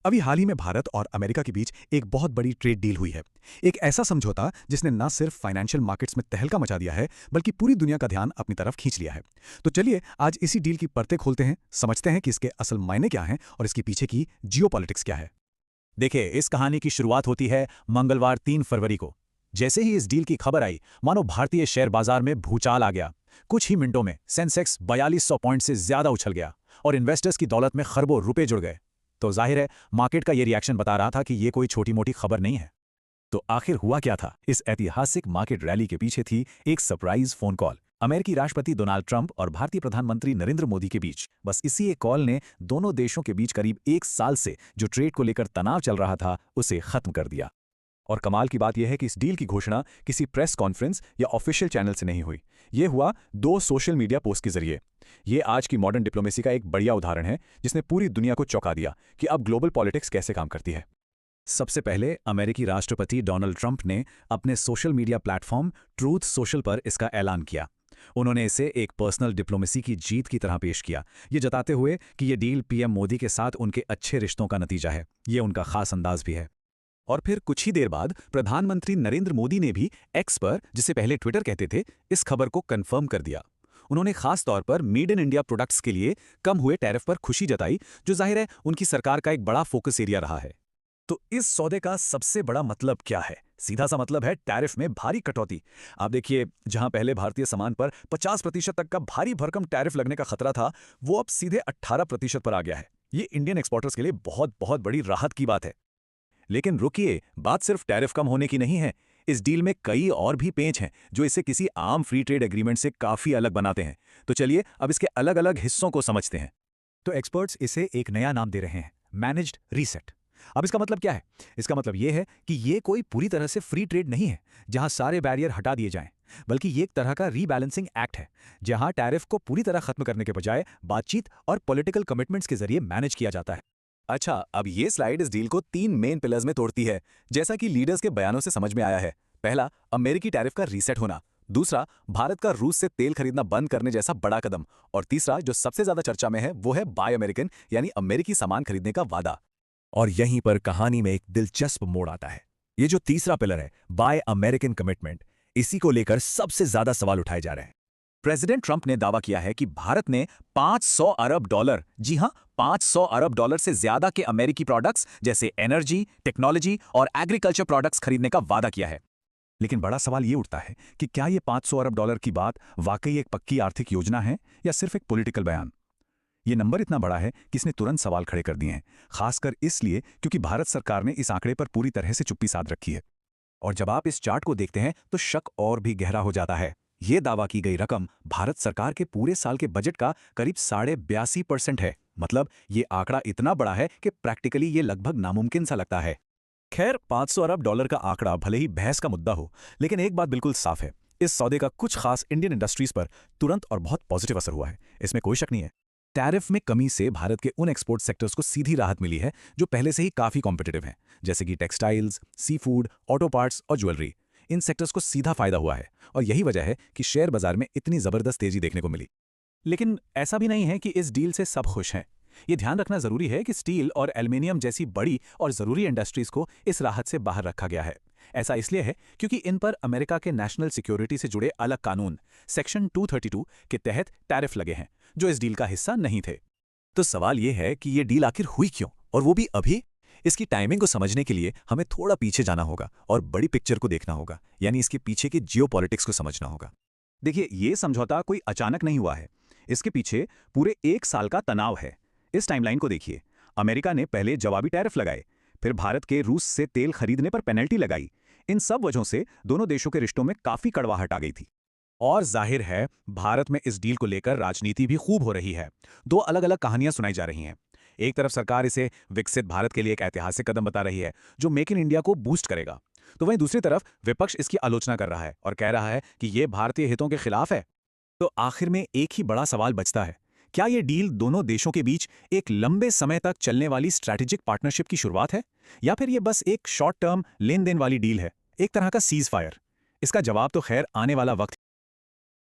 अभी हाल ही में भारत और अमेरिका के बीच एक बहुत बड़ी ट्रेड डील हुई है। एक ऐसा समझौता जिसने न सिर्फ फाइनेंशियल मार्केट्स में तहलका मचा दिया है, बल्कि पूरी दुनिया का ध्यान अपनी तरफ खींच लिया है। तो चलिए आज इसी डील की परतें खोलते हैं, समझते हैं कि इसके असल मायने क्या हैं और इसके पीछे की जियोपॉलिटिक्स क्या है। देखिए, इस कहानी की शुरुआत होती है मंगलवार 3 फरवरी को। जैसे ही इस डील की खबर आई, मानो भारतीय शेयर बाजार में भूचाल आ गया। कुछ ही मिनटों में सेंसेक्स 4200 पॉइंट से ज्यादा उछल गया और इन्वेस्टर्स की दौलत में खरबों रुपए जुड़ गए। तो जाहिर है, मार्केट का ये रिएक्शन बता रहा था कि ये कोई छोटी मोटी खबर नहीं है। तो आखिर हुआ क्या था? इस ऐतिहासिक मार्केट रैली के पीछे थी एक सरप्राइज फोन कॉल अमेरिकी राष्ट्रपति डोनाल्ड ट्रंप और भारतीय प्रधानमंत्री नरेंद्र मोदी के बीच। बस इसी एक कॉल ने दोनों देशों के बीच करीब एक साल से जो ट्रेड को लेकर तनाव चल रहा था, उसे खत्म कर दिया। और कमाल की बात यह है कि इस डील की घोषणा किसी प्रेस कॉन्फ्रेंस या ऑफिशियल चैनल से नहीं हुई। ये हुआ 2 सोशल मीडिया पोस्ट के जरिए। ये आज की मॉडर्न डिप्लोमेसी का एक बढ़िया उदाहरण है, जिसने पूरी दुनिया को चौंका दिया कि अब ग्लोबल पॉलिटिक्स कैसे काम करती है। सबसे पहले अमेरिकी राष्ट्रपति डोनाल्ड ट्रंप ने अपने social media platform truth social पर इसका ऐलान किया। उन्होंने इसे एक पर्सनल डिप्लोमेसी की जीत की तरह पेश किया, ये जताते हुए कि ये डील पीएम मोदी के साथ उनके अच्छे रिश्तों का नतीजा है। ये उनका खास अंदाज भी है। और फिर कुछ ही देर बाद प्रधानमंत्री नरेंद्र मोदी ने भी एक्स पर, जिसे पहले ट्विटर कहते थे, इस खबर को कंफर्म कर दिया। उन्होंने खास तौर पर मेड इन इंडिया प्रोडक्ट्स के लिए कम हुए टैरिफ पर खुशी जताई, जो जाहिर है उनकी सरकार का एक बड़ा फोकस एरिया रहा है। तो इस सौदे का सबसे बड़ा मतलब क्या है? सीधा सा मतलब है टैरिफ में भारी कटौती। आप देखिए, जहां पहले भारतीय सामान पर 50% तक का भारी भरकम टैरिफ लगने का खतरा था, वो अब सीधे 18% पर आ गया है। ये इंडियन एक्सपोर्टर्स के लिए बहुत बहुत बड़ी राहत की बात है। लेकिन रुकिए, बात सिर्फ टैरिफ कम होने की नहीं है। इस डील में कई और भी पेंच हैं जो इसे किसी आम फ्री ट्रेड एग्रीमेंट से काफी अलग बनाते हैं। तो चलिए अब इसके अलग अलग हिस्सों को समझते हैं। तो एक्सपर्ट्स इसे एक नया नाम दे रहे हैं, मैनेज्ड रीसेट। अब इसका मतलब क्या है? इसका मतलब यह है कि यह कोई पूरी तरह से फ्री ट्रेड नहीं है जहां सारे बैरियर हटा दिए जाएं, बल्कि ये एक तरह का रीबैलेंसिंग एक्ट है, जहां टैरिफ को पूरी तरह खत्म करने के बजाय बातचीत और पॉलिटिकल कमिटमेंट्स के जरिए मैनेज किया जाता है। अच्छा, अब ये स्लाइड इस डील को 3 मेन पिलर्स में तोड़ती है, जैसा कि लीडर्स के बयानों से समझ में आया है। पहला, अमेरिकी टैरिफ का रीसेट होना। दूसरा, भारत का रूस से तेल खरीदना बंद करने जैसा बड़ा कदम। और तीसरा, जो सबसे ज्यादा चर्चा में है, वो है बाय अमेरिकन, यानी अमेरिकी सामान खरीदने का वादा। और यहीं पर कहानी में एक दिलचस्प मोड़ आता है। ये जो तीसरा पिलर है, बाय अमेरिकन कमिटमेंट, इसी को लेकर सबसे ज्यादा सवाल उठाए जा रहे हैं। प्रेसिडेंट ट्रंप ने दावा किया है कि भारत ने $500 अरब, जी हां, $500 अरब से ज्यादा के अमेरिकी प्रोडक्ट्स जैसे एनर्जी, टेक्नोलॉजी और एग्रीकल्चर प्रोडक्ट्स खरीदने का वादा किया है। लेकिन बड़ा सवाल ये उठता है कि क्या ये $500 अरब की बात वाकई एक पक्की आर्थिक योजना है या सिर्फ एक पॉलिटिकल बयान? ये नंबर इतना बड़ा है कि इसने तुरंत सवाल खड़े कर दिए हैं, खासकर इसलिए क्योंकि भारत सरकार ने इस आंकड़े पर पूरी तरह से चुप्पी साध रखी है। और जब आप इस चार्ट को देखते हैं तो शक और भी गहरा हो जाता है। ये दावा की गई रकम भारत सरकार के पूरे साल के बजट का करीब 82.5% है। मतलब ये आंकड़ा इतना बड़ा है कि प्रैक्टिकली ये लगभग नामुमकिन सा लगता है। खैर, $500 अरब का आंकड़ा भले ही बहस का मुद्दा हो, लेकिन एक बात बिल्कुल साफ है, इस सौदे का कुछ खास इंडियन इंडस्ट्रीज पर तुरंत और बहुत पॉजिटिव असर हुआ है, इसमें कोई शक नहीं है। टैरिफ में कमी से भारत के उन एक्सपोर्ट सेक्टर्स को सीधी राहत मिली है जो पहले से ही काफी कॉम्पिटिटिव हैं, जैसे कि textiles, sea food, auto parts और ज्वेलरी। इन सेक्टर्स को सीधा फायदा हुआ है और यही वजह है कि शेयर बाजार में इतनी जबरदस्त तेजी देखने को मिली। लेकिन ऐसा भी नहीं है कि इस डील से सब खुश हैं। ये ध्यान रखना जरूरी है कि स्टील और एल्युमिनियम जैसी बड़ी और जरूरी इंडस्ट्रीज को इस राहत से बाहर रखा गया है। ऐसा इसलिए है क्योंकि इन पर अमेरिका के नेशनल सिक्योरिटी से जुड़े अलग कानून सेक्शन 232 के तहत टैरिफ लगे हैं, जो इस डील का हिस्सा नहीं थे। तो सवाल यह है कि ये डील आखिर हुई क्यों, और वो भी अभी? इसकी टाइमिंग को समझने के लिए हमें थोड़ा पीछे जाना होगा और बड़ी पिक्चर को देखना होगा, यानी इसके पीछे की जियोपॉलिटिक्स को समझना होगा। देखिए, ये समझौता कोई अचानक नहीं हुआ है। इसके पीछे पूरे 1 साल का तनाव है। इस टाइमलाइन को देखिए। अमेरिका ने पहले जवाबी टैरिफ लगाए, फिर भारत के रूस से तेल खरीदने पर पेनल्टी लगाई। इन सब वजहों से दोनों देशों के रिश्तों में काफी कड़वाहट आ गई थी। और जाहिर है, भारत में इस डील को लेकर राजनीति भी खूब हो रही है। 2 अलग अलग कहानियां सुनाई जा रही हैं। एक तरफ सरकार इसे विकसित भारत के लिए एक ऐतिहासिक कदम बता रही है, जो मेक इन इंडिया को बूस्ट करेगा। तो वहीं दूसरी तरफ विपक्ष इसकी आलोचना कर रहा है और कह रहा है कि यह भारतीय हितों के खिलाफ है। तो आखिर में एक ही बड़ा सवाल बचता है, क्या यह डील दोनों देशों के बीच एक लंबे समय तक चलने वाली स्ट्रैटेजिक पार्टनरशिप की शुरुआत है, या फिर यह बस एक शॉर्ट टर्म लेन देन वाली डील है, एक तरह का सीज फायर? इसका जवाब तो खैर आने वाला वक्त